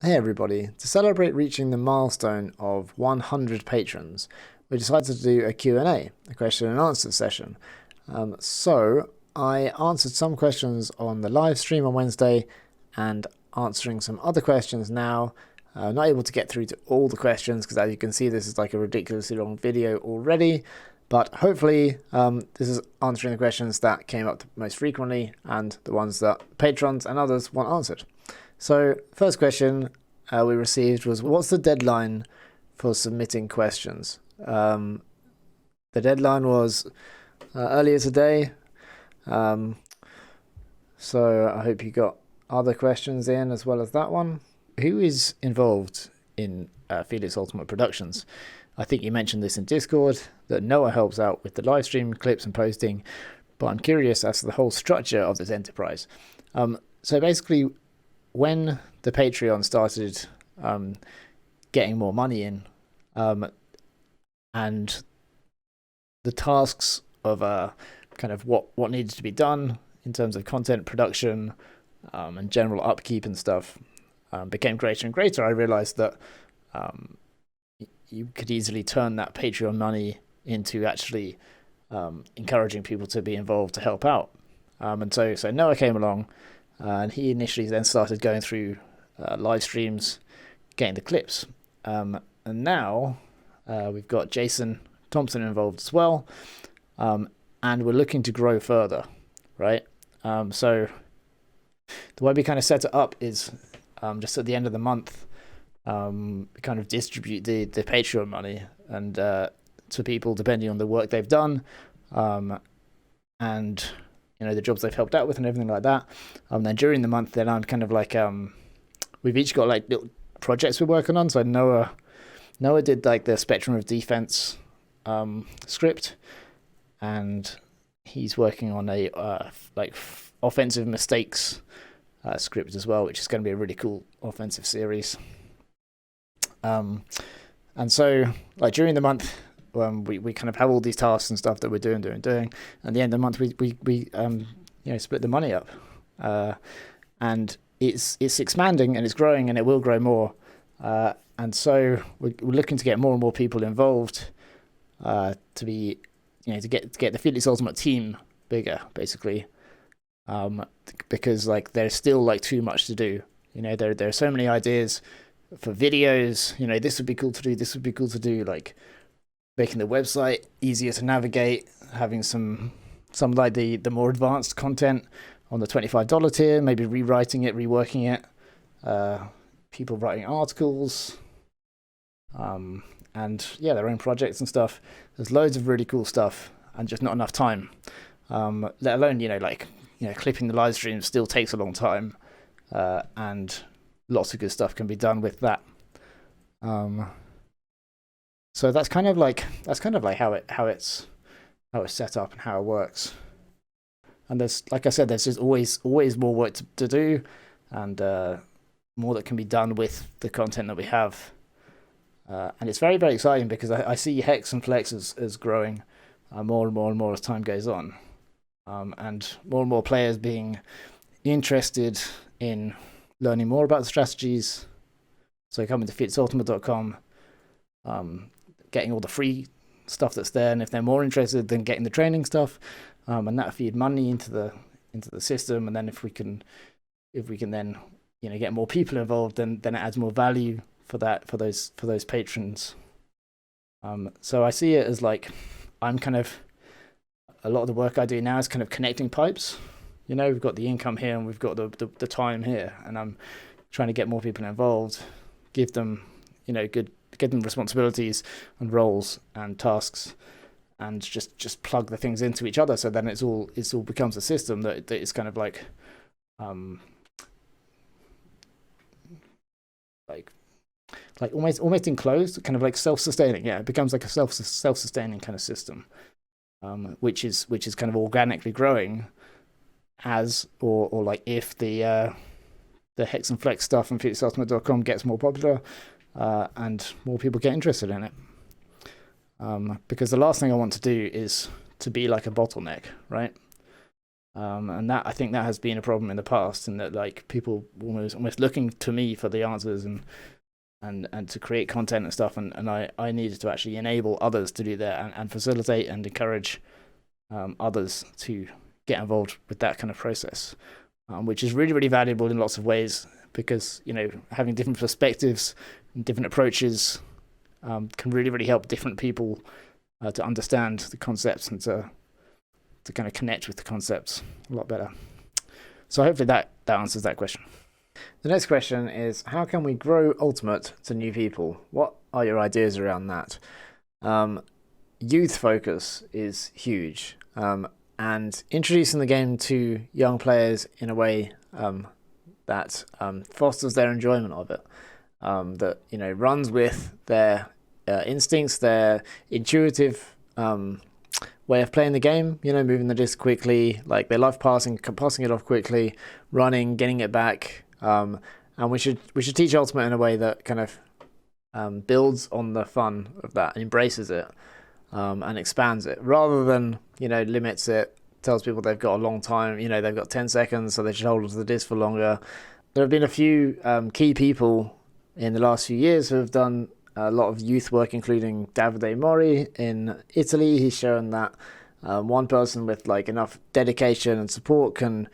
Hey everybody, to celebrate reaching the milestone of 100 patrons, we decided to do a Q&A, a question and answer session. So I answered some questions on the live stream on Wednesday and answering some other questions now. Not able to get through to all the questions because as you can see this is like a ridiculously long video already, but hopefully this is answering the questions that came up most frequently and the ones that patrons and others want answered. So, first question we received was, what's the deadline for submitting questions? The deadline was earlier today, so I hope you got other questions in as well as that one. Who is involved in Felix Ultimate Productions? I think you mentioned this in Discord, that Noah helps out with the live stream clips and posting, but I'm curious as to the whole structure of this enterprise. So basically, when the Patreon started getting more money in, and the tasks of kind of what needed to be done in terms of content production and general upkeep and stuff became greater and greater, I realized that you could easily turn that Patreon money into actually encouraging people to be involved to help out. And so Noah came along, and he initially then started going through live streams, getting the clips. And now we've got Jason Thompson involved as well, and we're looking to grow further, right? So the way we kind of set it up is just at the end of the month, we kind of distribute the Patreon money and to people depending on the work they've done, and the jobs they've helped out with and everything like that. Then during the month, then I'm kind of like we've each got like little projects we're working on. So Noah did like the Spectrum of Defense script, and he's working on a like offensive mistakes script as well, which is going to be a really cool offensive series. And so like during the month, we kind of have all these tasks and stuff that we're doing. And at the end of the month, we split the money up, and it's expanding and it's growing and it will grow more. And so we're looking to get more and more people involved to be, to get the Felix Ultimate team bigger, basically, because like there's still like too much to do. There are so many ideas for videos. This would be cool to do. This would be cool to do. Like making the website easier to navigate, having some like the more advanced content on the $25 tier, maybe rewriting it, reworking it, people writing articles, and their own projects and stuff. There's loads of really cool stuff and just not enough time, let alone clipping the live stream still takes a long time, and lots of good stuff can be done with that. So that's kind of like how it's set up and how it works. And there's, like I said, there's just always more work to do, and more that can be done with the content that we have. And it's very, very exciting because I see Hex and Flex as growing more and more as time goes on, and more players being interested in learning more about the strategies. So coming to fitsultimate.com, getting all the free stuff that's there, and if they're more interested, then getting the training stuff, and that feed money into the system. And then if we can then get more people involved, then it adds more value for those patrons. So I see it as like I'm kind of, a lot of the work I do now is kind of connecting pipes. We've got the income here and we've got the time here, and I'm trying to get more people involved, give them give them responsibilities and roles and tasks, and just plug the things into each other. So then it's all becomes a system that is kind of like almost enclosed, kind of like self-sustaining. Yeah, it becomes like a self-sustaining kind of system, which is kind of organically growing as or like if the Hex and Flex stuff on fitsultimate.com gets more popular, and more people get interested in it. Because the last thing I want to do is to be like a bottleneck, right? And that, I think that has been a problem in the past, and that like people almost looking to me for the answers and to create content and stuff, and I needed to actually enable others to do that and facilitate and encourage others to get involved with that kind of process, which is really, really valuable in lots of ways, because, you know, having different perspectives and different approaches can really, really help different people to understand the concepts and to kind of connect with the concepts a lot better. So hopefully that answers that question. The next question is, how can we grow Ultimate to new people? What are your ideas around that? Youth focus is huge, and introducing the game to young players in a way that fosters their enjoyment of it, that, you know, runs with their instincts, their intuitive way of playing the game, you know, moving the disc quickly, like they love passing it off quickly, running, getting it back, and we should teach Ultimate in a way that kind of builds on the fun of that, embraces it, and expands it, rather than, you know, limits it, tells people they've got a long time, you know, they've got 10 seconds, so they should hold onto the disc for longer. There have been a few key people in the last few years who have done a lot of youth work, including Davide Mori in Italy. He's shown that one person with like enough dedication and support can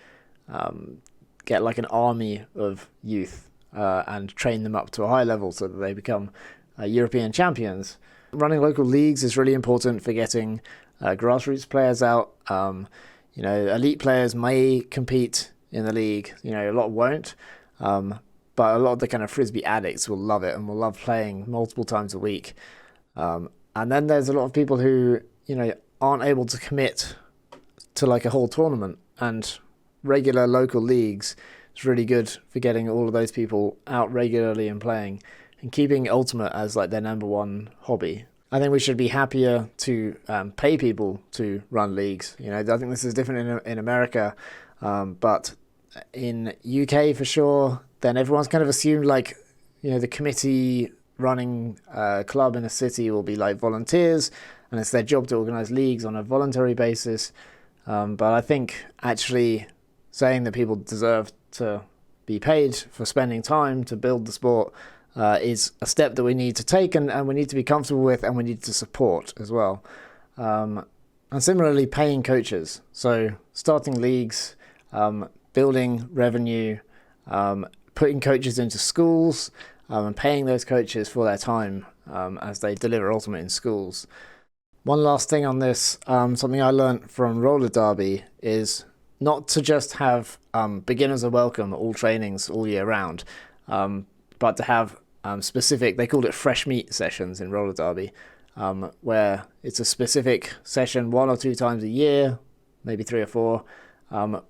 get like an army of youth and train them up to a high level so that they become European champions. Running local leagues is really important for getting grassroots players out. You know, elite players may compete in the league, you know, a lot won't. But a lot of the kind of frisbee addicts will love it and will love playing multiple times a week. And then there's a lot of people who, you know, aren't able to commit to like a whole tournament, and regular local leagues is really good for getting all of those people out regularly and playing and keeping Ultimate as like their number one hobby. I think we should be happier to pay people to run leagues. You know, I think this is different in America, but in UK for sure, then everyone's kind of assumed like, you know, the committee running a club in a city will be like volunteers, and it's their job to organise leagues on a voluntary basis. But I think actually saying that people deserve to be paid for spending time to build the sport is a step that we need to take, and we need to be comfortable with, and we need to support as well. And similarly, paying coaches. So starting leagues, building revenue, putting coaches into schools, and paying those coaches for their time as they deliver Ultimate in schools. One last thing on this, something I learned from roller derby is not to just have beginners are welcome at all trainings all year round, but to have specific, they called it fresh meat sessions in roller derby, where it's a specific session 1 or 2 times a year, maybe 3 or 4,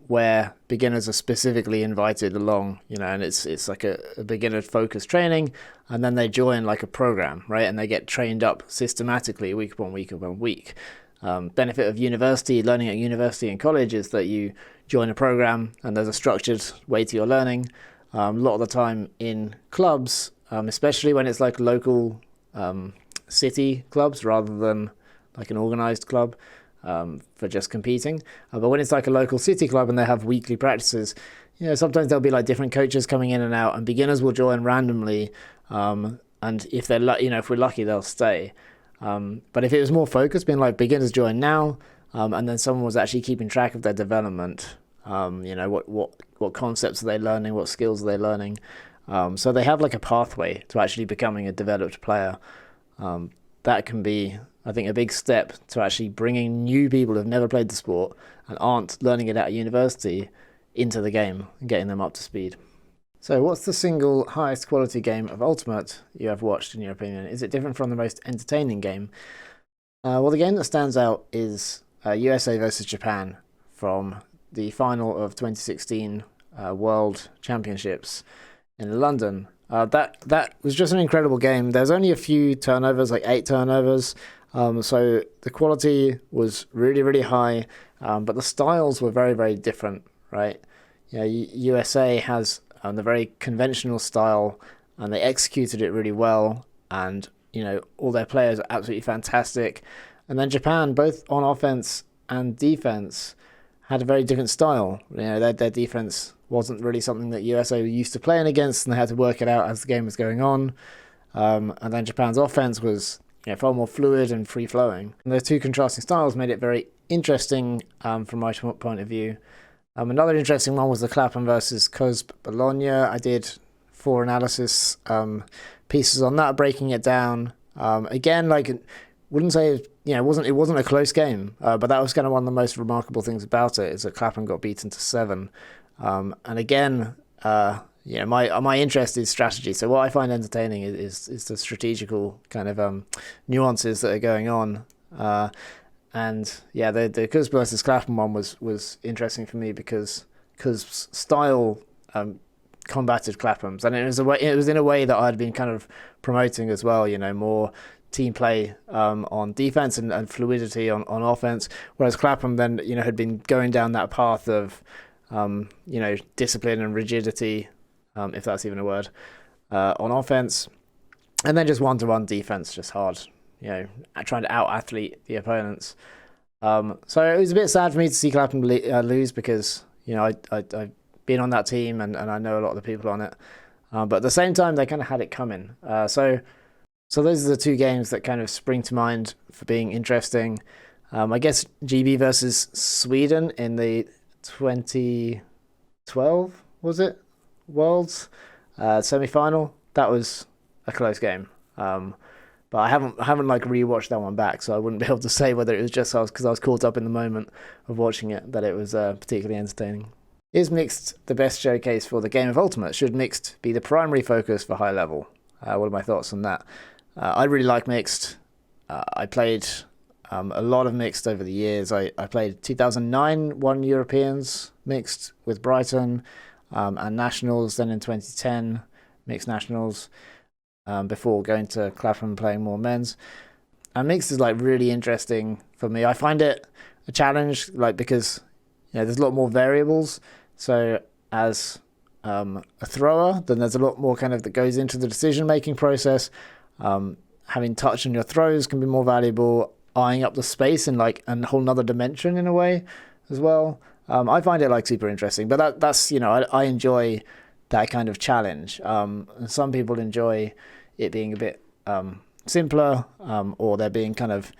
where beginners are specifically invited along, you know, and it's like a beginner focused training, and then they join like a program, right, and they get trained up systematically week upon week upon week. Benefit of university, learning at university and college, is that you join a program and there's a structured way to your learning. A lot of the time in clubs, especially when it's like local city clubs rather than like an organized club, for just competing. But when it's like a local city club and they have weekly practices, you know, sometimes there'll be like different coaches coming in and out, and beginners will join randomly. And if they're you know, if we're lucky, they'll stay. But if it was more focused, being like beginners join now, and then someone was actually keeping track of their development, you know, what concepts are they learning, what skills are they learning, so they have like a pathway to actually becoming a developed player. That can be, I think, a big step to actually bringing new people who've never played the sport and aren't learning it at university into the game and getting them up to speed. So what's the single highest quality game of Ultimate you have watched, in your opinion? Is it different from the most entertaining game? Well, the game that stands out is USA versus Japan from the final of 2016 World Championships in London. That was just an incredible game. There's only a few turnovers, like 8 turnovers. So the quality was really, really high, but the styles were very, very different, right? You know, USA has the very conventional style, and they executed it really well, and, you know, all their players are absolutely fantastic. And then Japan, both on offense and defense, had a very different style. Their defense wasn't really something that USA were used to playing against, and they had to work it out as the game was going on. And then Japan's offense was far more fluid and free-flowing. And those two contrasting styles made it very interesting from my point of view. Another interesting one was the Clapham versus COSB Bologna. I did 4 analysis pieces on that, breaking it down. Again, wouldn't say it wasn't a close game, but that was kind of one of the most remarkable things about it, is that Clapham got beaten to 7. And again, my interest is strategy. So what I find entertaining is the strategical kind of nuances that are going on. And yeah, the COSB versus Clapham one was interesting for me because COSB's style combated Clapham's, and it was in a way that I'd been kind of promoting as well. More team play on defense and fluidity on offense, whereas Clapham then had been going down that path of discipline and rigidity, if that's even a word, on offense, and then just one-to-one defense, just hard, trying to out-athlete the opponents. So it was a bit sad for me to see Clapham lose because I've been on that team and I know a lot of the people on it, but at the same time they kind of had it coming. So those are the two games that kind of spring to mind for being interesting. I guess GB versus Sweden in the 2012, was it, Worlds semi-final. That was a close game, but I haven't rewatched that one back, so I wouldn't be able to say whether it was just because I was caught up in the moment of watching it that it was particularly entertaining. Is mixed the best showcase for the game of Ultimate? Should mixed be the primary focus for high level? What are my thoughts on that? I really like mixed. I played a lot of mixed over the years. I played 2009 won Europeans mixed with Brighton, and nationals. Then in 2010 mixed nationals, before going to Clapham playing more men's. And mixed is really interesting for me. I find it a challenge, because there's a lot more variables. So as a thrower, then there's a lot more kind of that goes into the decision making process. Having touch on your throws can be more valuable. Eyeing up the space in a whole nother dimension in a way as well. I find it super interesting, but that's I enjoy that kind of challenge. Some people enjoy it being a bit simpler, or there being kind of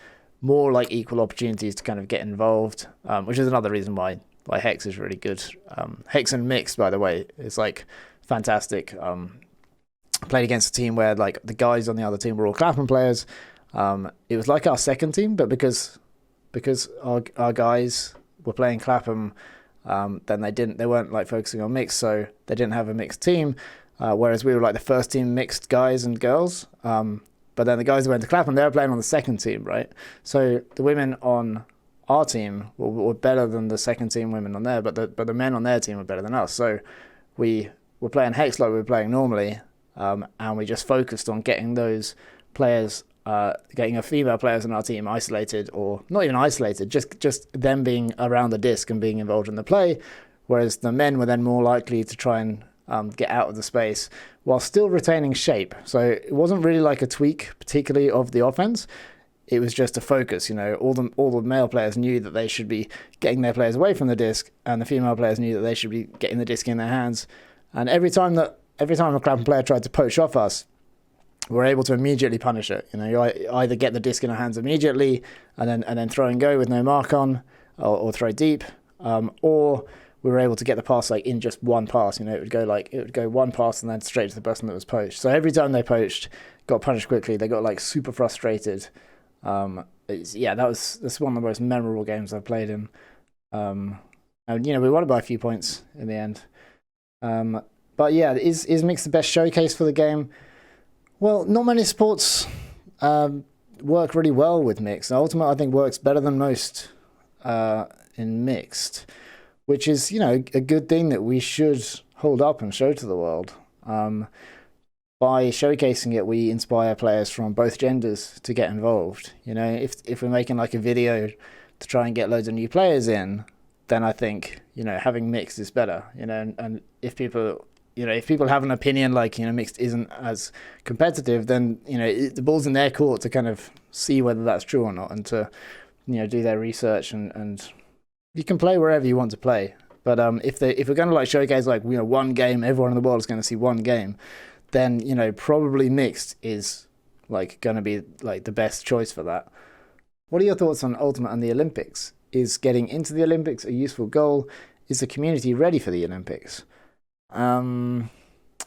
more equal opportunities to kind of get involved, which is another reason why Hex is really good. Hex and Mixed, by the way, is fantastic. Played against a team where the guys on the other team were all Clapham players. It was our second team, but because our guys were playing Clapham, then they weren't focusing on mixed, so they didn't have a mixed team. Whereas we were the first team mixed guys and girls. But then the guys who went to Clapham, they were playing on the second team, right? So the women on our team were better than the second team women on there, but the men on their team were better than us. So we were playing Hex like we were playing normally, and we just focused on getting those players, getting a female players on our team isolated, or not even isolated, just them being around the disc and being involved in the play, whereas the men were then more likely to try and get out of the space while still retaining shape. So it wasn't really a tweak particularly of the offense. It was just a focus. All the male players knew that they should be getting their players away from the disc, and the female players knew that they should be getting the disc in their hands. And every time a Clapham player tried to poach off us, we're able to immediately punish it. You either get the disc in our hands immediately and then throw and go with no mark on, or throw deep, or we were able to get the pass in just one pass. It would go one pass and then straight to the person that was poached. So every time they poached, got punished quickly. They got super frustrated. That's one of the most memorable games I've played in. And we won it by a few points in the end. But yeah, is mixed the best showcase for the game? Well, not many sports work really well with mixed. Ultimate, I think, works better than most in mixed, which is, a good thing that we should hold up and show to the world. By showcasing it, we inspire players from both genders to get involved. If we're making a video to try and get loads of new players in, then I think, having mixed is better. And if people have an opinion mixed isn't as competitive, then the ball's in their court to kind of see whether that's true or not, and to do their research and you can play wherever you want to play. But if we're going to like showcase like one game, everyone in the world is going to see one game, then probably mixed is like going to be like the best choice for that. What are your thoughts on Ultimate and the Olympics? Is getting into the Olympics a useful goal? Is the community ready for the Olympics? I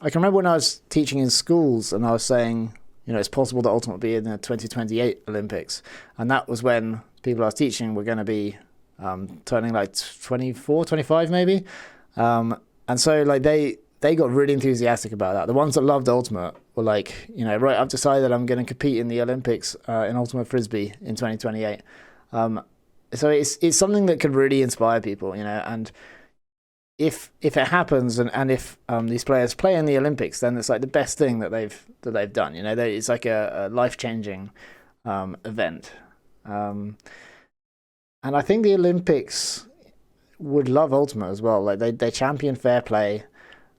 can remember when I was teaching in schools and I was saying, it's possible that Ultimate will be in the 2028 Olympics. And that was when people I was teaching were going to be turning like 24, 25 maybe. And so like they got really enthusiastic about that. The ones that loved Ultimate were like, right, I've decided I'm going to compete in the Olympics in Ultimate Frisbee in 2028. So it's something that could really inspire people, and if it happens and if these players play in the Olympics, then it's like the best thing that they've done. It's like a life-changing event. And I think the Olympics would love Ultimate as well. Like they champion fair play,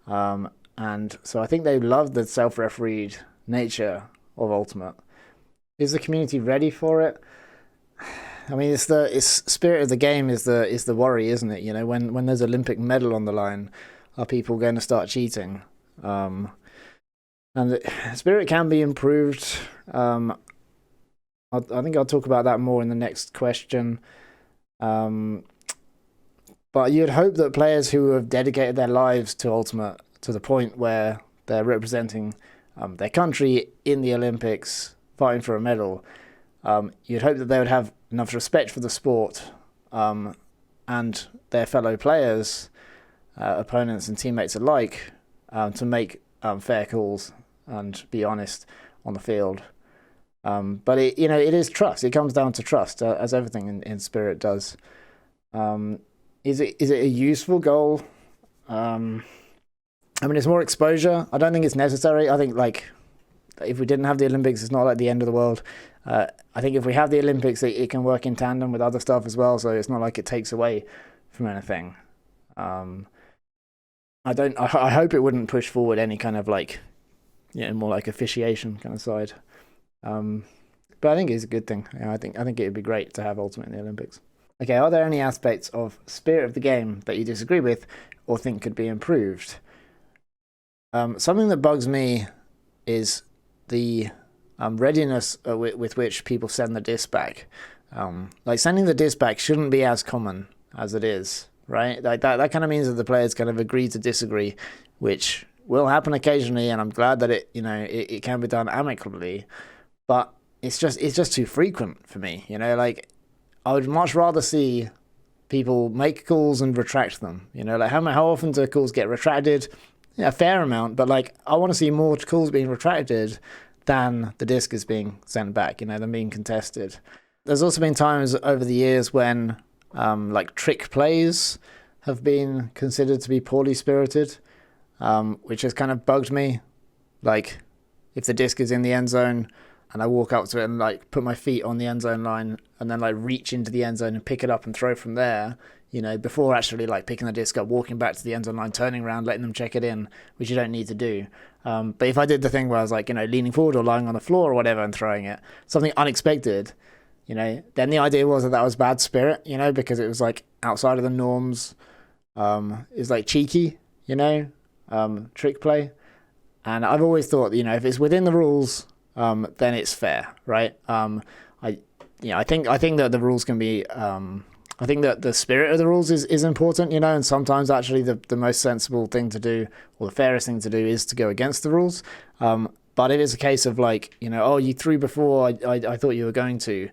and so I think they love the self-refereed nature of Ultimate. Is the community ready for it? I mean, it's spirit of the game is the worry, isn't it? When there's Olympic medal on the line, are people going to start cheating? And spirit can be improved. I think I'll talk about that more in the next question. But you'd hope that players who have dedicated their lives to Ultimate to the point where they're representing their country in the Olympics, fighting for a medal, you'd hope that they would have enough respect for the sport and their fellow players, opponents and teammates alike, to make fair calls and be honest on the field. But it is trust. It comes down to trust, as everything in Spirit does. Is it a useful goal? I mean, it's more exposure. I don't think it's necessary. I think like if we didn't have the Olympics, it's not like the end of the world. I think if we have the Olympics, it can work in tandem with other stuff as well. So it's not like it takes away from anything. I hope it wouldn't push forward any kind of like, more like officiation kind of side. But I think it's a good thing. I think it would be great to have Ultimate in the Olympics. Okay, are there any aspects of spirit of the game that you disagree with or think could be improved? Something that bugs me is the readiness with which people send the disc back. Like sending the disc back shouldn't be as common as it is, right? Like that kind of means that the players kind of agree to disagree, which will happen occasionally, and I'm glad that it can be done amicably, but it's just too frequent for me. Like I would much rather see people make calls and retract them. Like how often do calls get retracted? Yeah, a fair amount, but like I want to see more calls being retracted than the disc is being sent back, than being contested. There's also been times over the years when like trick plays have been considered to be poorly spirited, which has kind of bugged me. Like if the disc is in the end zone and I walk up to it and like put my feet on the end zone line and then like reach into the end zone and pick it up and throw from there, before actually like picking the disc up, walking back to the end zone line, turning around, letting them check it in, which you don't need to do. But if I did the thing where I was like, leaning forward or lying on the floor or whatever and throwing it, something unexpected, then the idea was that was bad spirit, because it was like outside of the norms. It's like cheeky, trick play. And I've always thought, if it's within the rules, then it's fair, right? I think that the rules can be, I think that the spirit of the rules is important, and sometimes actually the most sensible thing to do, or the fairest thing to do, is to go against the rules. But if it's a case of like, oh, you threw before I thought you were going to,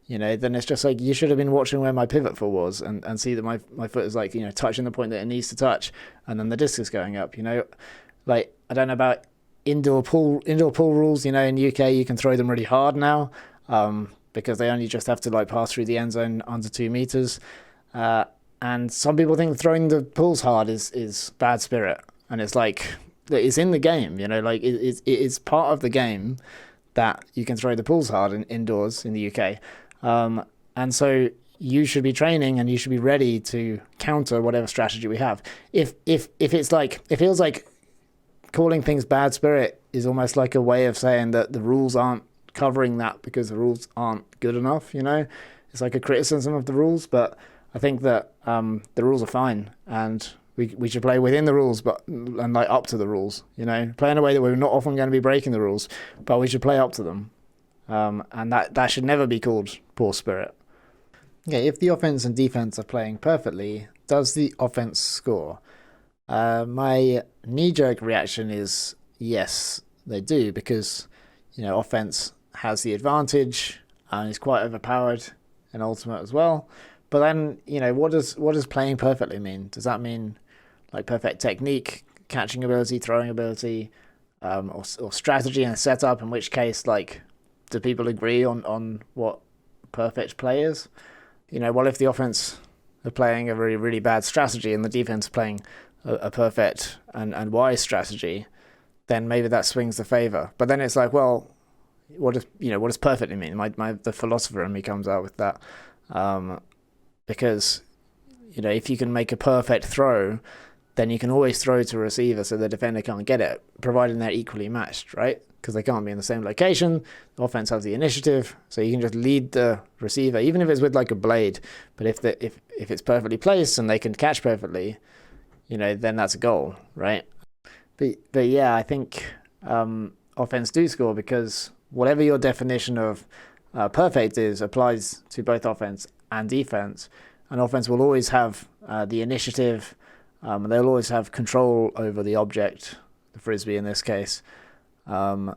then it's just like, you should have been watching where my pivot foot was and see that my foot is like, touching the point that it needs to touch, and then the disc is going up, like, I don't know about indoor pool rules, in the UK you can throw them really hard now, because they only just have to like pass through the end zone under 2 meters. And some people think throwing the pools hard is bad spirit. And it's like, it's in the game, like it's part of the game that you can throw the pools hard indoors in the UK. And so you should be training and you should be ready to counter whatever strategy we have. If it's like, it feels like calling things bad spirit is almost like a way of saying that the rules aren't covering that because the rules aren't good enough. It's like a criticism of the rules, but I think that the rules are fine, and we should play within the rules, but and like up to the rules. Play in a way that we're not often going to be breaking the rules, but we should play up to them. And that should never be called poor spirit. Okay, if the offense and defense are playing perfectly, does the offense score? My knee-jerk reaction is yes, they do, because offense has the advantage and is quite overpowered in Ultimate as well. But then what does playing perfectly mean? Does that mean like perfect technique, catching ability, throwing ability, or strategy and setup? In which case, like, do people agree on what perfect play is? Well, if the offense are playing a really, really bad strategy and the defense are playing a perfect and wise strategy, then maybe that swings the favor. But then it's like, well, what does perfectly mean? The philosopher in me comes out with that, because if you can make a perfect throw, then you can always throw to a receiver so the defender can't get it, providing they're equally matched, right? Because they can't be in the same location. The offense has the initiative, so you can just lead the receiver, even if it's with like a blade. But if it's perfectly placed and they can catch perfectly, then that's a goal, right? But yeah, I think offense do score, because whatever your definition of perfect is applies to both offense and defense. And offense will always have the initiative. They'll always have control over the object, the frisbee in this case. But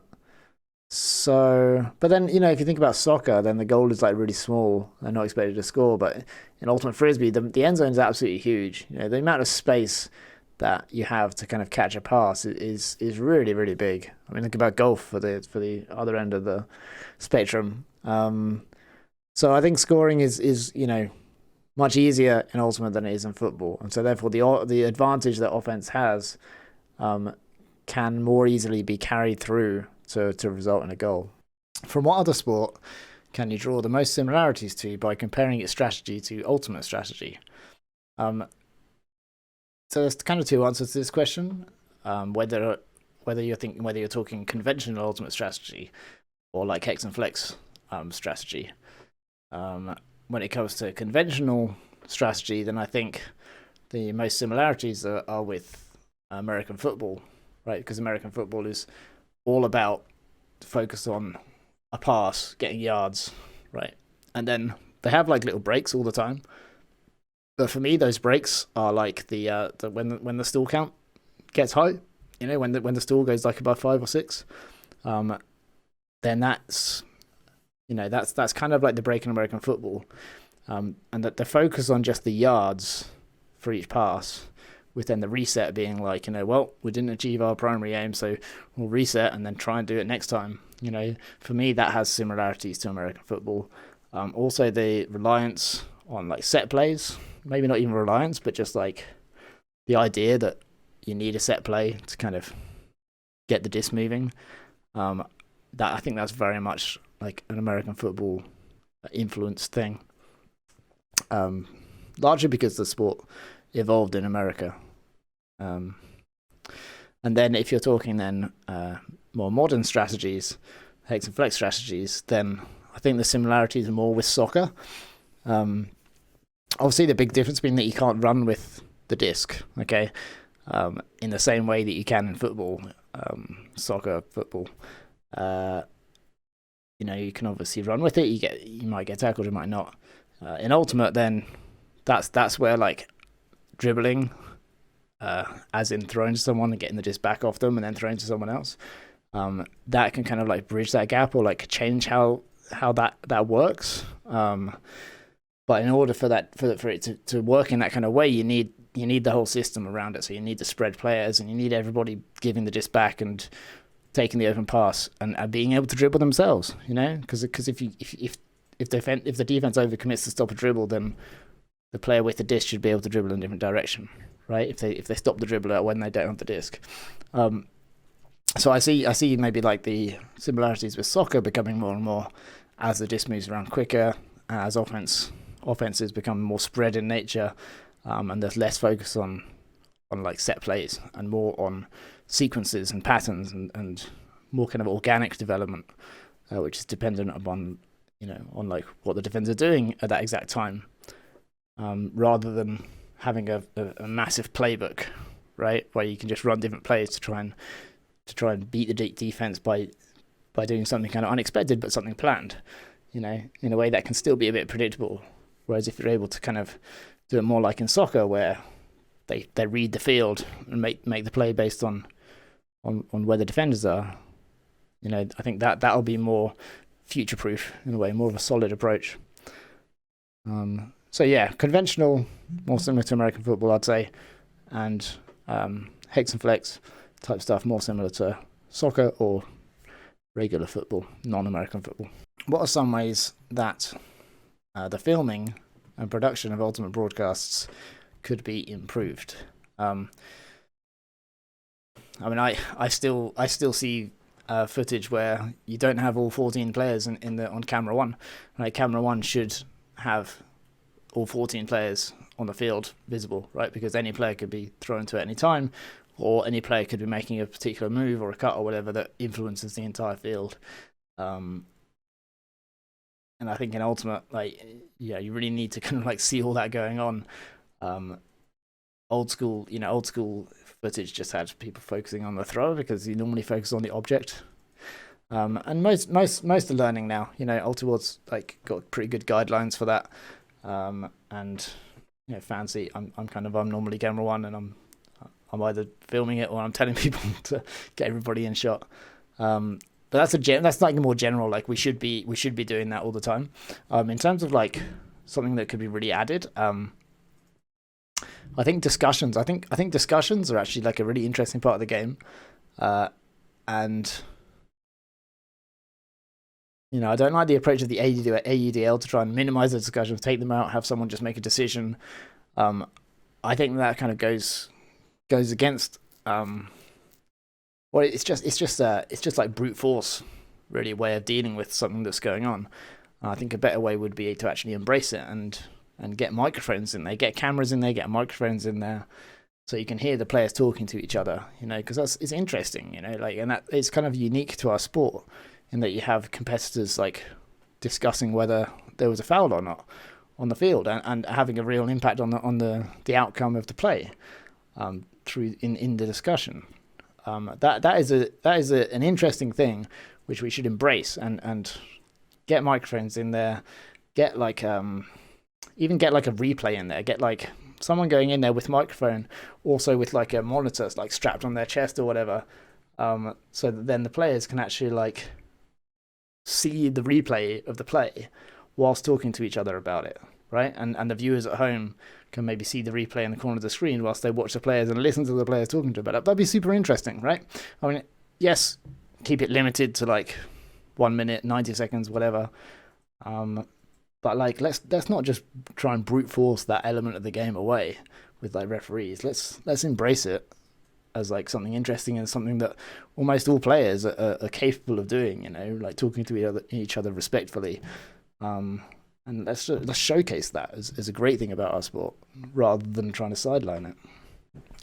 then, if you think about soccer, then the goal is like really small. They're not expected to score. But in Ultimate Frisbee, the end zone is absolutely huge. The amount of space that you have to kind of catch a pass is really, really big. I mean, think about golf for the other end of the spectrum. So I think scoring is much easier in Ultimate than it is in football, and so therefore the advantage that offense has can more easily be carried through to result in a goal. From what other sport can you draw the most similarities to by comparing its strategy to Ultimate strategy? So there's kind of two answers to this question. Whether you're talking conventional Ultimate strategy or like Hex and Flex strategy. When it comes to conventional strategy, then I think the most similarities are with American football, right? Because American football is all about focus on a pass, getting yards, right? And then they have like little breaks all the time. But for me, those breaks are like the when the stall count gets high, when the stall goes like above 5 or 6, then that's kind of like the break in American football, and that the focus on just the yards for each pass, with then the reset being like, well, we didn't achieve our primary aim, so we'll reset and then try and do it next time. For me, that has similarities to American football. Also, the reliance on like set plays, maybe not even reliance, but just like the idea that you need a set play to kind of get the disc moving. That I think that's very much like an American football influenced thing, largely because the sport evolved in America. And then if you're talking then more modern strategies, Hex and Flex strategies, then I think the similarities are more with soccer. Obviously the big difference being that you can't run with the disc, okay, in the same way that you can in football, soccer, football. You can obviously run with it. You might get tackled, you might not. In Ultimate, then that's where like dribbling, as in throwing to someone and getting the disc back off them and then throwing to someone else, that can kind of like bridge that gap or like change how that works. But in order for it to work in that kind of way, you need the whole system around it. So you need the spread players, and you need everybody giving the disc back and taking the open pass and being able to dribble themselves. Because if the defense overcommits to stop a dribble, then the player with the disc should be able to dribble in a different direction, right? If they stop the dribbler when they don't have the disc. So I see maybe like the similarities with soccer becoming more and more as the disc moves around quicker, as offenses become more spread in nature, and there's less focus on like set plays and more on sequences and patterns and more kind of organic development, which is dependent upon on like what the defenders are doing at that exact time. rather than having a massive playbook, right, where you can just run different plays to try and beat the defense by doing something kind of unexpected but something planned, in a way that can still be a bit predictable. Whereas if you're able to kind of do it more like in soccer, where they read the field and make the play based on where the defenders are, I think that'll be more future proof in a way, more of a solid approach. So yeah, conventional, more similar to American football, I'd say, and Hex and Flex type stuff more similar to soccer or regular football, non-American football. What are some ways that the filming and production of Ultimate broadcasts could be improved? I still see footage where you don't have all 14 players on camera one. Right, camera one should have all 14 players on the field visible, right? Because any player could be thrown to at any time, or any player could be making a particular move or a cut or whatever that influences the entire field. And I think in Ultimate, you really need to kind of see all that going on. Old school footage just had people focusing on the thrower because you normally focus on the object. And most are learning now. Ulti World's got pretty good guidelines for that. And fancy. I'm normally camera one, and I'm either filming it or I'm telling people to get everybody in shot. But that's more general. We should be doing that all the time. In terms of something that could be really added, I think discussions. I think discussions are actually a really interesting part of the game, and I don't like the approach of the AUDL to try and minimize the discussions, take them out, have someone just make a decision. I think that kind of goes against. It's just like brute force, really, a way of dealing with something that's going on. I think a better way would be to actually embrace it and get microphones in there, get cameras in there, get microphones in there, so you can hear the players talking to each other. Because it's interesting. And that it's kind of unique to our sport in that you have competitors discussing whether there was a foul or not on the field, and having a real impact on the outcome of the play through in the discussion. That is an interesting thing which we should embrace and get microphones in there, get even get a replay in there, get someone going in there with microphone, also with a monitor strapped on their chest or whatever, so that then the players can actually see the replay of the play whilst talking to each other about it, right? And the viewers at home can maybe see the replay in the corner of the screen whilst they watch the players and listen to the players talking to about it. That'd be super interesting, right? I mean, yes, keep it limited to 1 minute, 90 seconds, whatever. But let's not just try and brute force that element of the game away with referees. Let's embrace it as something interesting and something that almost all players are capable of doing. Talking to each other respectfully. And let's showcase that as a great thing about our sport, rather than trying to sideline it.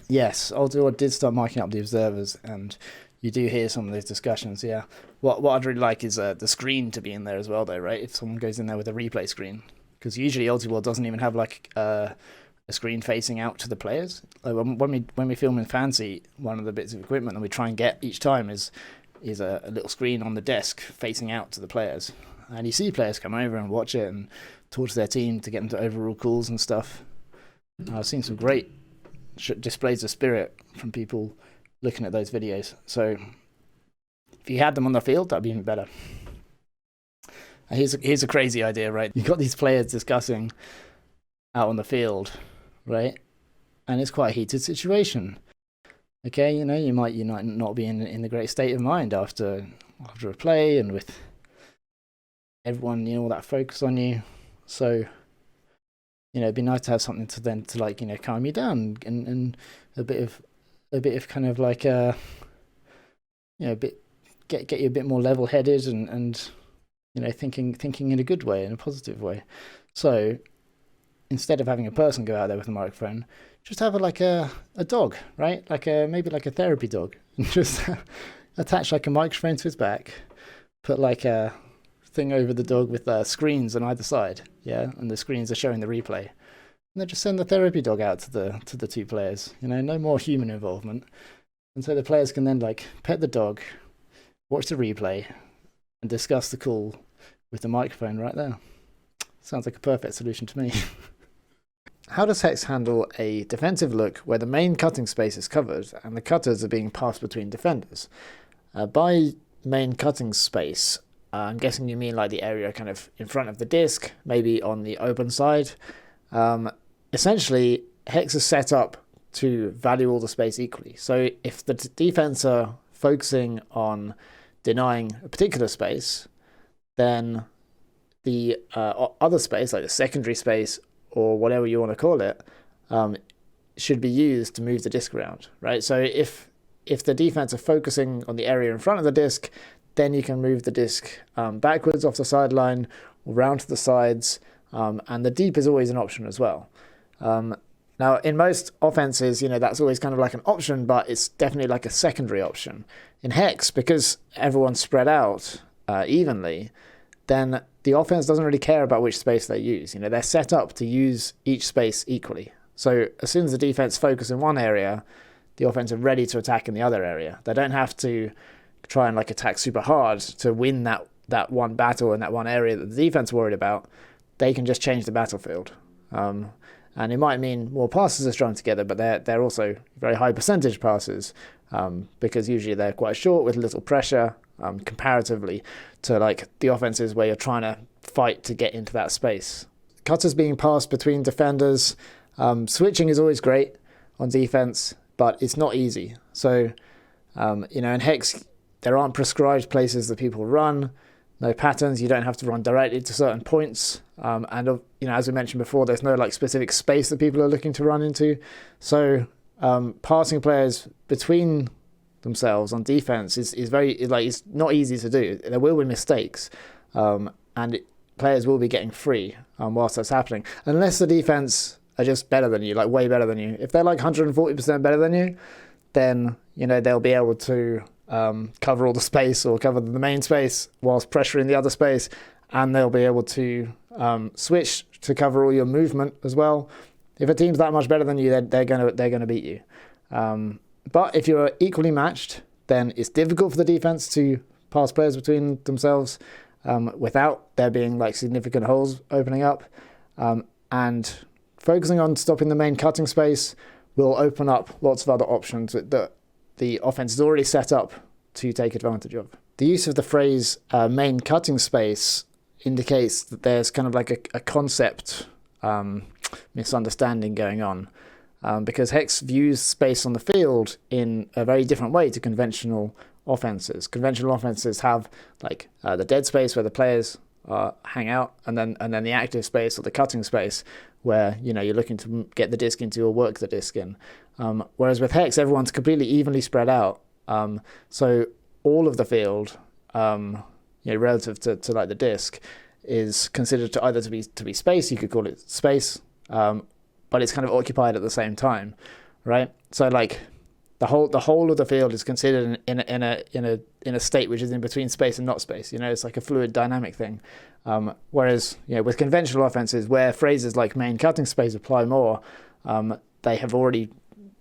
Yes, Ulti did start marking up the observers, and you do hear some of those discussions. Yeah, what I'd really like is the screen to be in there as well, though, right? If someone goes in there with a replay screen, because usually Ulti World doesn't even have a screen facing out to the players. When we film in Fancy, one of the bits of equipment that we try and get each time is a little screen on the desk facing out to the players. And you see players come over and watch it and talk to their team to get them to overrule calls and stuff. I've seen some great displays of spirit from people looking at those videos. So if you had them on the field, that'd be even better. And here's a crazy idea, right? You've got these players discussing out on the field, right? And it's quite a heated situation. Okay, you might not be in the great state of mind after a play, and with everyone, all that focus on you. So, it'd be nice to have something to calm you down, and a bit of kind of get you a bit more level headed and thinking in a good way, in a positive way. So instead of having a person go out there with a microphone, just have a dog, right? Maybe a therapy dog, and just attach a microphone to his back, put a thing over the dog with screens on either side, yeah, and the screens are showing the replay, And then just send the therapy dog out to the two players. You know, no more human involvement. And so the players can then like pet the dog, watch the replay, and discuss the call with the microphone right there. Sounds like a perfect solution to me. How does Hex handle a defensive look where the main cutting space is covered and the cutters are being passed between defenders? By main cutting space, I'm guessing you mean like the area kind of in front of the disc, maybe on the open side. Essentially, Hex is set up to value all the space equally. So if the defense are focusing on denying a particular space, then the other space, like the secondary space or whatever you want to call it, should be used to move the disc around, right? So if the defense are focusing on the area in front of the disc, then you can move the disc backwards off the sideline, round to the sides, and the deep is always an option as well. Now, in most offenses, you know, that's always kind of like an option, but it's definitely like a secondary option. In Hex, because everyone's spread out evenly, then the offense doesn't really care about which space they use. You know, they're set up to use each space equally. So as soon as the defense focus in one area, the offense are ready to attack in the other area. They don't have to try and like attack super hard to win that one battle in that one area that the defense worried about. They can just change the battlefield. And it might mean more passes are strung together, but they're also very high percentage passes because usually they're quite short with little pressure comparatively to like the offenses where you're trying to fight to get into that space. Cutters being passed between defenders, switching is always great on defense, but it's not easy. So, you know, in Hex, there aren't prescribed places that people run, no patterns. You don't have to run directly to certain points. And, you know, as we mentioned before, there's no like specific space that people are looking to run into. So passing players between themselves on defense is very, like, it's not easy to do. There will be mistakes. Players will be getting free whilst that's happening. Unless the defense are just better than you, like way better than you. If they're like 140% better than you, then, you know, they'll be able to cover all the space or cover the main space whilst pressuring the other space, and they'll be able to switch to cover all your movement as well. If a team's that much better than you, they're gonna beat you. But if you're equally matched, then it's difficult for the defense to pass players between themselves without there being like significant holes opening up. And focusing on stopping the main cutting space will open up lots of other options that the offense is already set up to take advantage of. The use of the phrase main cutting space indicates that there's kind of like a concept misunderstanding going on because Hex views space on the field in a very different way to conventional offenses. Conventional offenses have like the dead space where the players hang out, and then the active space or the cutting space where, you know, you're looking to get the disc into or work the disc in. Whereas with Hex, everyone's completely evenly spread out. So all of the field, you know, relative to like the disc, is considered to either to be space. You could call it space, but it's kind of occupied at the same time, right? So like the whole of the field is considered in a state which is in between space and not space. You know, it's like a fluid dynamic thing. Whereas, you know, with conventional offenses, where phrases like main cutting space apply more, they have already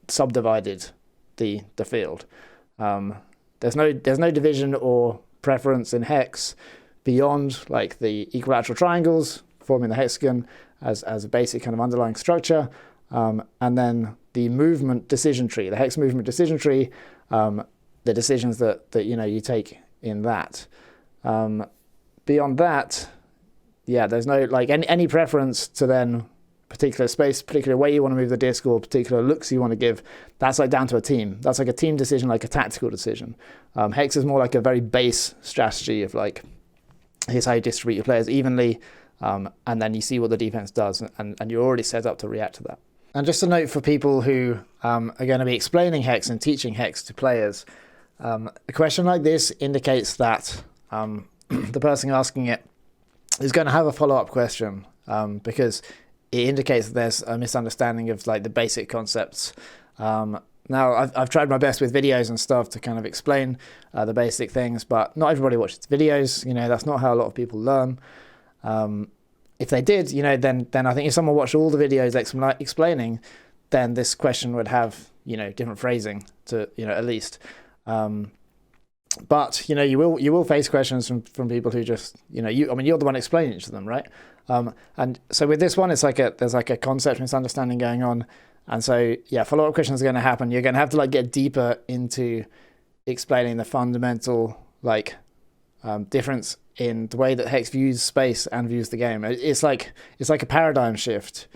subdivided the field. There's no division or preference in Hex beyond like the equilateral triangles forming the hexagon as a basic kind of underlying structure, and then the movement decision tree, the Hex movement decision tree, the decisions that you know you take in that. Beyond that, yeah, there's no like any preference to then particular space, particular way you want to move the disc, or particular looks you want to give. That's like down to a team. That's like a team decision, like a tactical decision. Hex is more like a very base strategy of like, here's how you distribute your players evenly, and then you see what the defense does, and you're already set up to react to that. And just a note for people who are going to be explaining Hex and teaching Hex to players, a question like this indicates that the person asking it is going to have a follow-up question, because it indicates that there's a misunderstanding of like the basic concepts. Now, I've tried my best with videos and stuff to kind of explain the basic things, but not everybody watches videos. You know, that's not how a lot of people learn. if they did, then I think if someone watched all the videos explaining, then this question would have different phrasing to at least. But you will face questions from people who just you're the one explaining it to them, right? And so with this one, there's like a concept misunderstanding going on, and so follow-up questions are going to happen. You're going to have to like get deeper into explaining the fundamental difference in the way that Hex views space and views the game. It's like a paradigm shift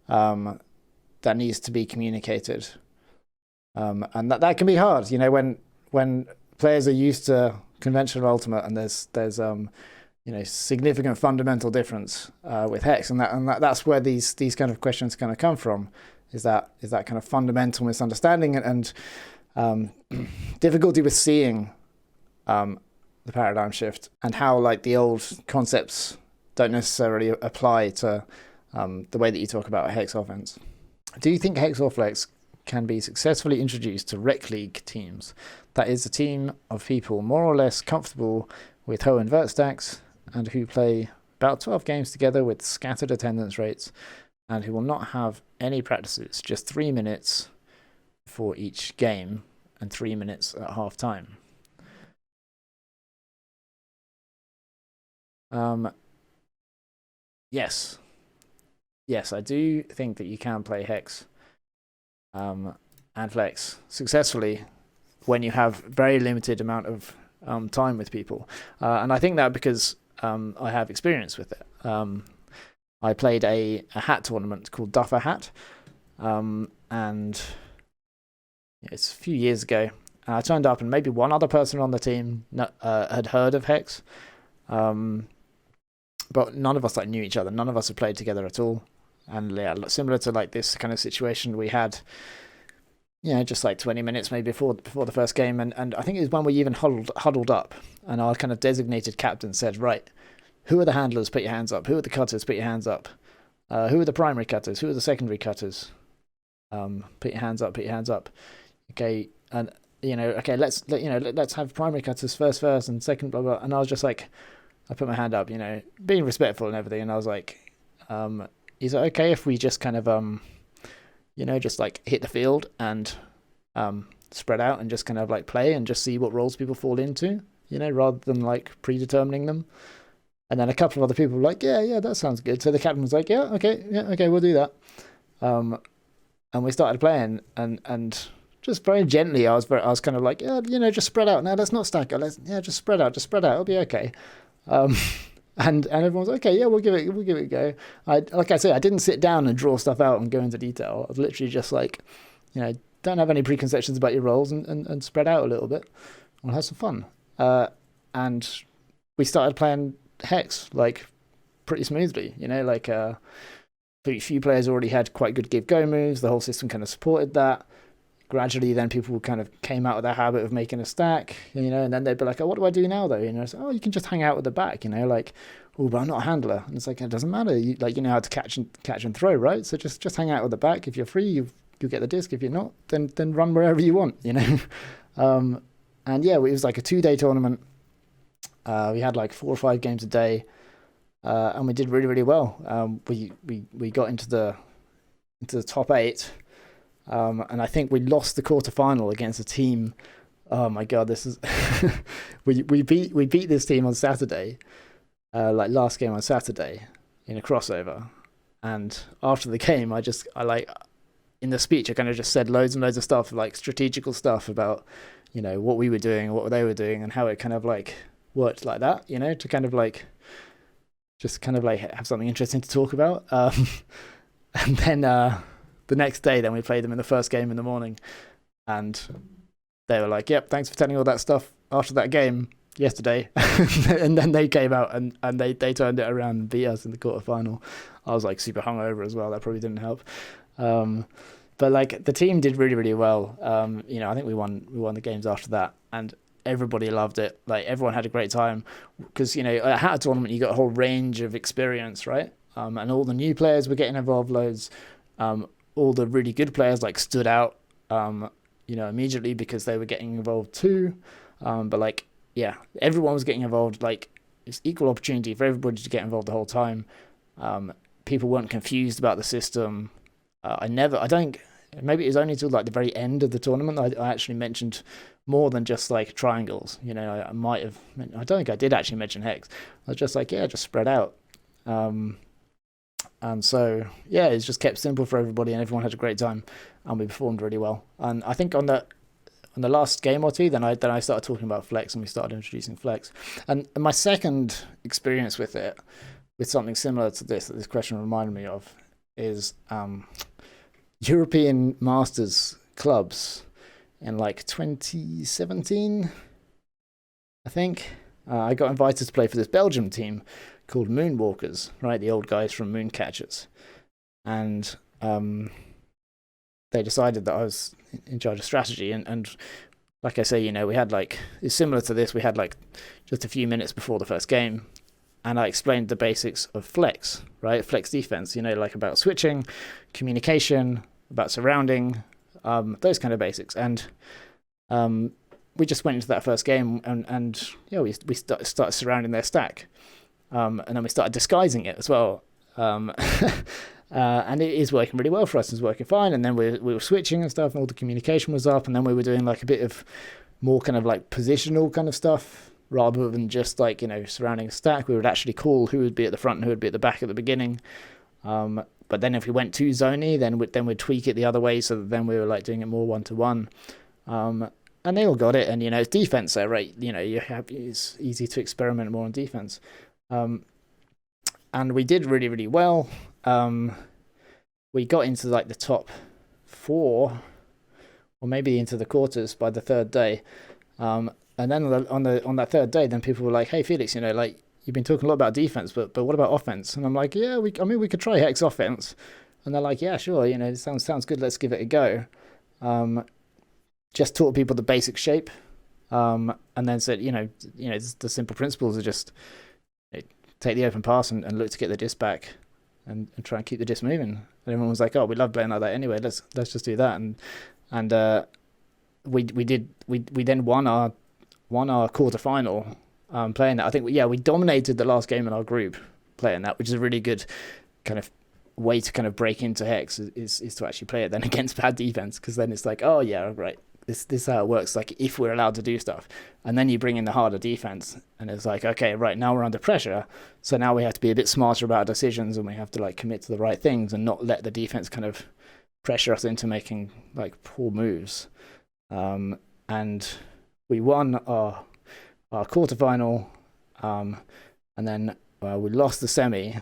that needs to be communicated, and that can be hard. When players are used to conventional ultimate, and there's significant fundamental difference with Hex, and that's where these kind of questions kind of come from. Is that kind of fundamental misunderstanding and difficulty with seeing the paradigm shift, and how like the old concepts don't necessarily apply to the way that you talk about a Hex offense. Do you think Hex or Flex can be successfully introduced to rec league teams? That is, a team of people more or less comfortable with Ho invert stacks and who play about 12 games together with scattered attendance rates and who will not have any practices, just 3 minutes for each game and 3 minutes at half time. Yes, I do think that you can play Hex and Flex successfully when you have very limited amount of time with people, and I think that because I have experience with it. I played a hat tournament called Duffer Hat, and it's a few years ago. I turned up, and maybe one other person on the team had heard of Hex, but none of us knew each other. None of us had played together at all, and similar to like this kind of situation we had. Just like 20 minutes maybe before the first game, and I think it was when we even huddled up, and our kind of designated captain said, right, who are the handlers? Put your hands up. Who are the cutters? Put your hands up. Who are the primary cutters? Who are the secondary cutters? Put your hands up. Put your hands up. Okay, and okay, let's have primary cutters first, and second, blah blah. And I was just like, I put my hand up, being respectful and everything, and I was like, is it okay if we just kind of just like hit the field and spread out and just kind of like play and just see what roles people fall into, rather than like predetermining them. And then a couple of other people were like, yeah, that sounds good. So the captain was like, yeah, okay, we'll do that. And we started playing, and just very gently, I was kind of like, just spread out. No, let's not stack it. Just spread out. It'll be okay. And everyone was okay, yeah, we'll give it a go. Like I say, I didn't sit down and draw stuff out and go into detail. I was literally just like, don't have any preconceptions about your roles and spread out a little bit. We'll have some fun. And we started playing Hex like pretty smoothly. A few players already had quite good give go moves. The whole system kind of supported that. Gradually, then people kind of came out of their habit of making a stack, and then they'd be like, oh, what do I do now, though? So, oh, you can just hang out at the back, like, oh, but I'm not a handler. And it's like, it doesn't matter. You know how to catch and throw, right? So just hang out at the back. If you're free, you'll get the disc. If you're not, then run wherever you want, And yeah, it was like a 2-day tournament. We had like 4 or 5 games a day, and we did really, really well. We got into the top 8. And I think we lost the quarterfinal against a team. Oh my god, this is we beat this team on Saturday, like last game on Saturday in a crossover. And after the game, I in the speech I kind of just said loads and loads of stuff, like strategical stuff about what we were doing, what they were doing, and how it kind of like worked like that, to kind of like just kind of like have something interesting to talk about. And then the next day, then we played them in the first game in the morning, and they were like, yep, thanks for telling all that stuff after that game yesterday. And then they came out and they turned it around and beat us in the quarterfinal. I was like super hungover as well. That probably didn't help. But like the team did really, really well. I think we won the games after that, and everybody loved it. Like everyone had a great time because, at a tournament, you got a whole range of experience, right? And all the new players were getting involved loads. All the really good players like stood out, immediately because they were getting involved too. But like, yeah, everyone was getting involved. Like, it's equal opportunity for everybody to get involved the whole time. People weren't confused about the system. Maybe it was only till like the very end of the tournament I actually mentioned more than just like triangles. I might have. I don't think I did actually mention hex. I was just like, yeah, just spread out. And so yeah, it's just kept simple for everybody, and everyone had a great time, and we performed really well. And I think on the last game or two, then I started talking about flex, and we started introducing flex. And my second experience with it, with something similar to this that this question reminded me of, is European Masters clubs in like 2017, I think. I got invited to play for this Belgium team called Moonwalkers, right? The old guys from Mooncatchers. And they decided that I was in charge of strategy. And like I say, we had like, it's similar to this. We had like just a few minutes before the first game, and I explained the basics of flex, right? Flex defense, like about switching, communication, about surrounding, those kind of basics. And we just went into that first game, and we started surrounding their stack, and then we started disguising it as well. And it is working really well for us. It's working fine. And then we were switching and stuff, and all the communication was up. And then we were doing like a bit of more kind of like positional kind of stuff, rather than just like surrounding a stack. We would actually call who would be at the front and who would be at the back at the beginning. But then if we went too zoney, then we'd tweak it the other way, so that then we were like doing it more 1-to-1. And they all got it. And it's defense there, right? It's easy to experiment more on defense. And we did really, really well. We got into like the top 4, or maybe into the quarters by the third day. And then on that third day, then people were like, "Hey Felix, like you've been talking a lot about defense, but what about offense?" And I'm like, "Yeah, we could try hex offense." And they're like, "Yeah, sure. It sounds good. Let's give it a go." Just taught people the basic shape, and then said, the simple principles are just take the open pass and look to get the disc back, and try and keep the disc moving. And everyone was like, "Oh, we love playing like that anyway. Let's just do that." And we then won our quarterfinal playing that. I think we dominated the last game in our group playing that, which is a really good kind of way to kind of break into hex, is to actually play it then against bad defense, because then it's like, oh yeah, right. This is how it works, like if we're allowed to do stuff. And then you bring in the harder defense, and it's like, okay, right, now we're under pressure, so now we have to be a bit smarter about our decisions, and we have to like commit to the right things and not let the defense kind of pressure us into making like poor moves. And we won our quarterfinal, and then we lost the semi,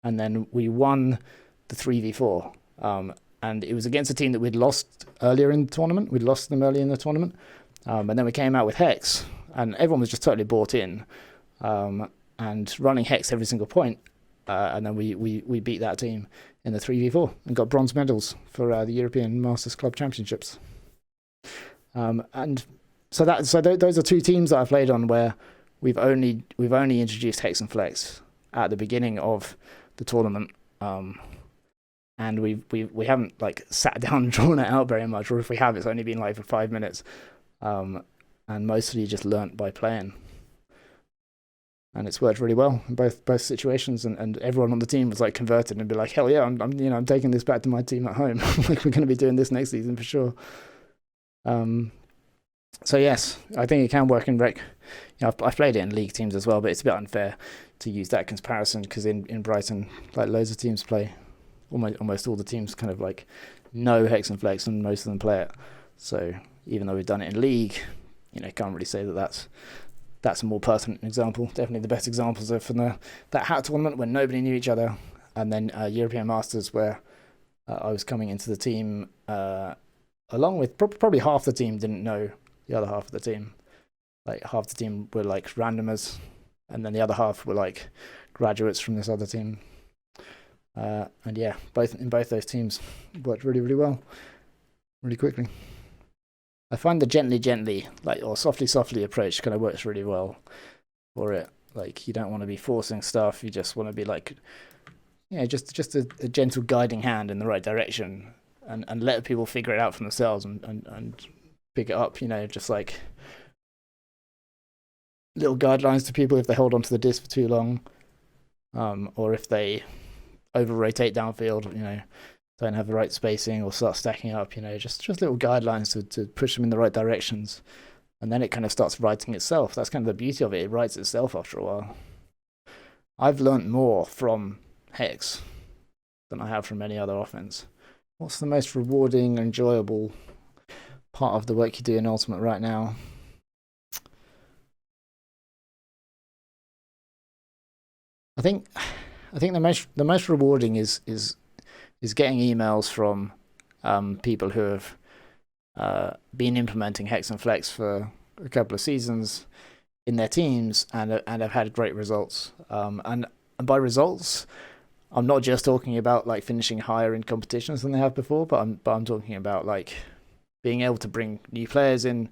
and then we won the 3v4. And it was against a team that we'd lost earlier in the tournament. We'd lost them early in the tournament. And then we came out with hex, and everyone was just totally bought in, and running hex every single point. And then we beat that team in the 3v4 and got bronze medals for the European Masters Club Championships. And so those are two teams that I played on where we've only introduced Hex and Flex at the beginning of the tournament. And we haven't like sat down and drawn it out very much, or if we have, it's only been like for 5 minutes, and mostly just learnt by playing. And it's worked really well in both situations, and everyone on the team was like converted and be like, hell yeah, I'm taking this back to my team at home. Like we're going to be doing this next season for sure. So yes, I think it can work in rec. I've played it in league teams as well, but it's a bit unfair to use that comparison, because in Brighton, like loads of teams play. Almost all the teams kind of like know Hex and Flex, and most of them play it. So even though we've done it in league, can't really say that's a more pertinent example. Definitely the best examples are from that hat tournament when nobody knew each other, and then European Masters where I was coming into the team along with probably half the team didn't know the other half of the team. Like half the team were like randomers, and then the other half were like graduates from this other team. And yeah, both those teams worked really, really well, really quickly. I find the gently, like, or softly approach kind of works really well for it. Like, you don't want to be forcing stuff. You just want to be like, just a gentle guiding hand in the right direction, and let people figure it out for themselves and pick it up. Just like little guidelines to people if they hold on to the disc for too long. or if they over rotate downfield, don't have the right spacing or start stacking up, just little guidelines to push them in the right directions. And then it kind of starts writing itself. That's kind of the beauty of it. It writes itself after a while. I've learned more from Hex than I have from any other offense. What's the most rewarding, enjoyable part of the work you do in Ultimate right now? I think the most rewarding is getting emails from people who have been implementing Hex and Flex for a couple of seasons in their teams and have had great results. And by results, I'm not just talking about like finishing higher in competitions than they have before, but I'm talking about like being able to bring new players in,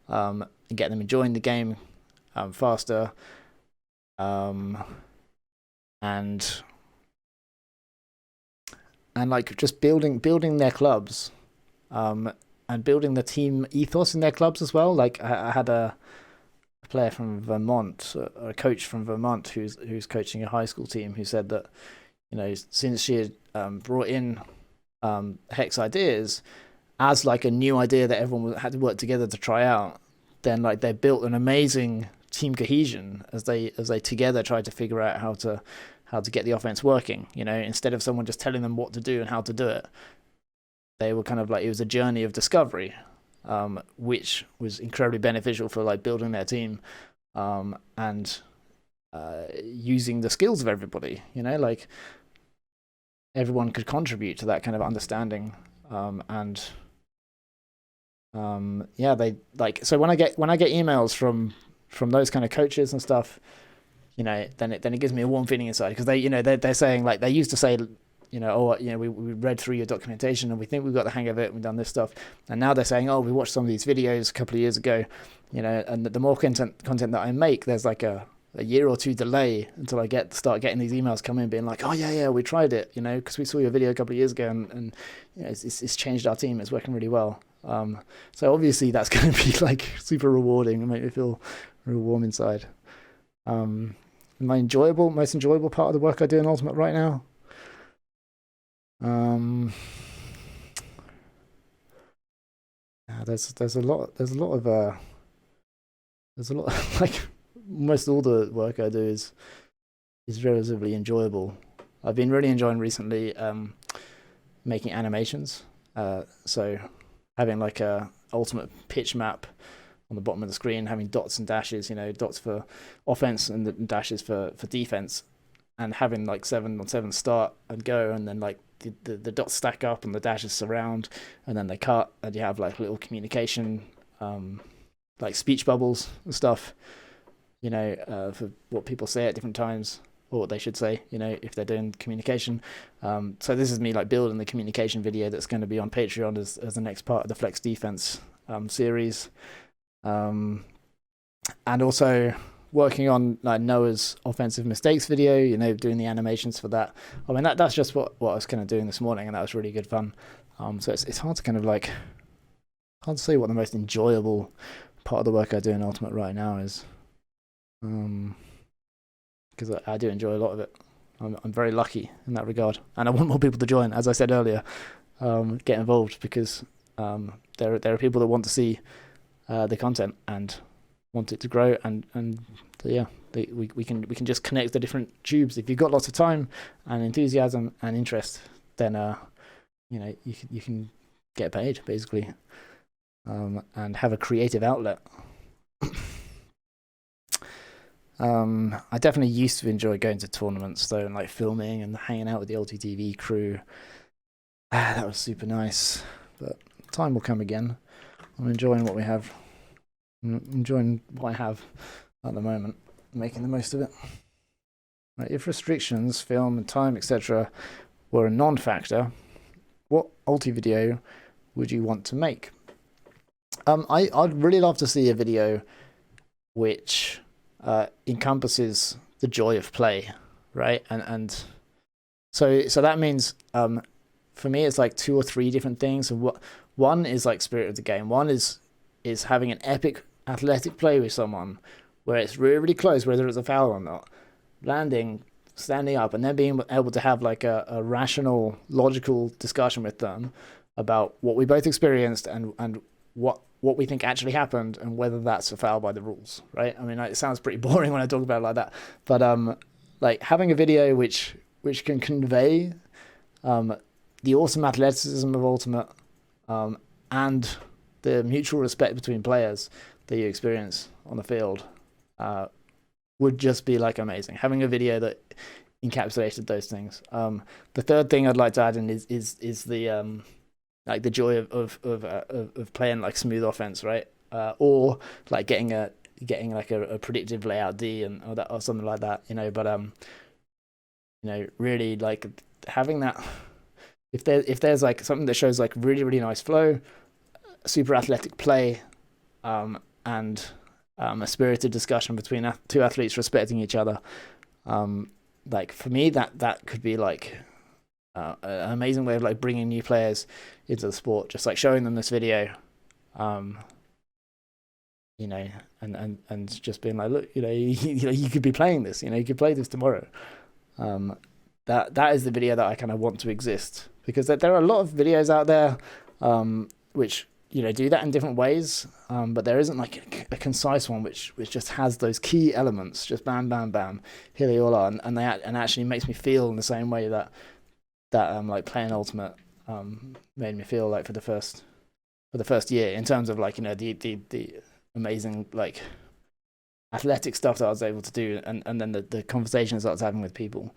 and get them enjoying the game faster, and like just building their clubs, and building the team ethos in their clubs as well. Like I had a player from Vermont, a coach from Vermont who's coaching a high school team, who said that since she had brought in Hex ideas as like a new idea that everyone had to work together to try out, then like they built an amazing team cohesion as they together tried to figure out how to get the offense working. Instead of someone just telling them what to do and how to do it, they were kind of like, it was a journey of discovery, which was incredibly beneficial for like building their team, and using the skills of everybody. Like everyone could contribute to that kind of understanding, and they like, so when I get emails from those kind of coaches and stuff, then it gives me a warm feeling inside, because they're saying, like, they used to say, we read through your documentation and we think we've got the hang of it, we've done this stuff, and now they're saying, we watched some of these videos a couple of years ago, and the more content that I make, there's like a year or two delay until I start getting these emails coming being like, oh yeah, we tried it, because we saw your video a couple of years ago, and it's changed our team, it's working really well. So obviously that's going to be like super rewarding and make me feel real warm inside. My most enjoyable part of the work I do in Ultimate right now, there's a lot of like, most all the work I do is relatively enjoyable. I've been really enjoying recently making animations, so having like a ultimate pitch map on the bottom of the screen, having dots and dashes, dots for offense and the dashes for defense, and having like 7-on-7 start and go, and then like the dots stack up and the dashes surround, and then they cut, and you have like little communication, like speech bubbles and stuff, for what people say at different times, or what they should say, if they're doing communication. So this is me like building the communication video that's going to be on Patreon as the next part of the Flex Defense series. And also working on like Noah's offensive mistakes video, doing the animations for that. I mean, that's just what I was kind of doing this morning, and that was really good fun. So it's hard to kind of like, hard to say what the most enjoyable part of the work I do in Ultimate right now is, because I do enjoy a lot of it. I'm very lucky in that regard, and I want more people to join, as I said earlier, get involved, because there are people that want to see the content and want it to grow, and we can just connect the different tubes. If you've got lots of time and enthusiasm and interest, then you can get paid basically, and have a creative outlet. I definitely used to enjoy going to tournaments though, and like filming and hanging out with the Ulti TV crew. That was super nice, but time will come again. I'm enjoying what we have. I'm enjoying what I have at the moment, making the most of it. Right, if restrictions, film and time, etc. were a non-factor, what Ulti video would you want to make? I'd really love to see a video which encompasses the joy of play, right? And so that means for me it's like 2 or 3 different things. And one is like spirit of the game. One is having an epic athletic play with someone where it's really, really close, whether it's a foul or not, landing standing up and then being able to have like a rational, logical discussion with them about what we both experienced and what we think actually happened and whether that's a foul by the rules, right? I mean, it sounds pretty boring when I talk about it like that, but like having a video which can convey the awesome athleticism of Ultimate and the mutual respect between players that you experience on the field would just be like amazing. Having a video that encapsulated those things. The third thing I'd like to add in is the like the joy of playing like smooth offense, right? Or like getting like a predictive layout D or something like that, you know. But you know, really like having that. If there's like something that shows like really nice flow, super athletic play, and a spirited discussion between two athletes respecting each other, like for me that could be like an amazing way of like bringing new players into the sport. Just like showing them this video, you know, and just being like, look, you know, you could be playing this, you know, you could play this tomorrow. That is the video that I kind of want to exist, because there are a lot of videos out there which, you know, do that in different ways, but there isn't like a concise one which just has those key elements, just bam bam bam, here they all are, and actually makes me feel in the same way that like playing Ultimate made me feel like for the first year, in terms of like, you know, the amazing like athletic stuff that I was able to do, and then the conversations that I was having with people.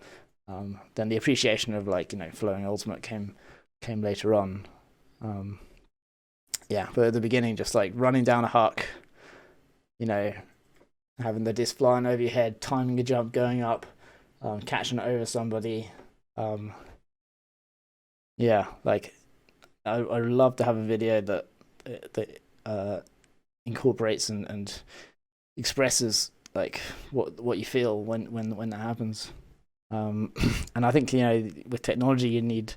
Then the appreciation of like, you know, flowing Ultimate came later on. Yeah, but at the beginning, just like running down a huck, you know, having the disc flying over your head, timing a jump, going up, catching it over somebody. Yeah, like I love to have a video that incorporates and expresses like what you feel when that happens. And I think, you know, with technology you need,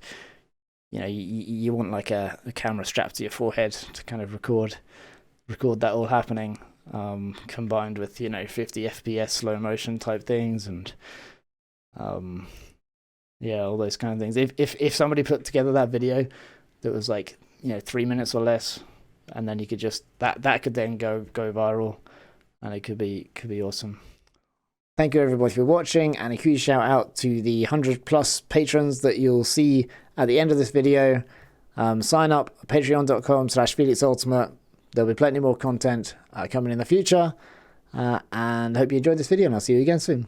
you know, you want like a camera strapped to your forehead to kind of record that all happening, combined with, you know, 50 FPS slow motion type things, and yeah, all those kind of things. If somebody put together that video that was like, you know, 3 minutes or less, and then you could just that could then go viral, and it could be awesome. Thank you everybody for watching, and a huge shout out to the 100+ patrons that you'll see at the end of this video. Sign up patreon.com/FelixUltimate. There'll be plenty more content coming in the future, and hope you enjoyed this video, and I'll see you again soon.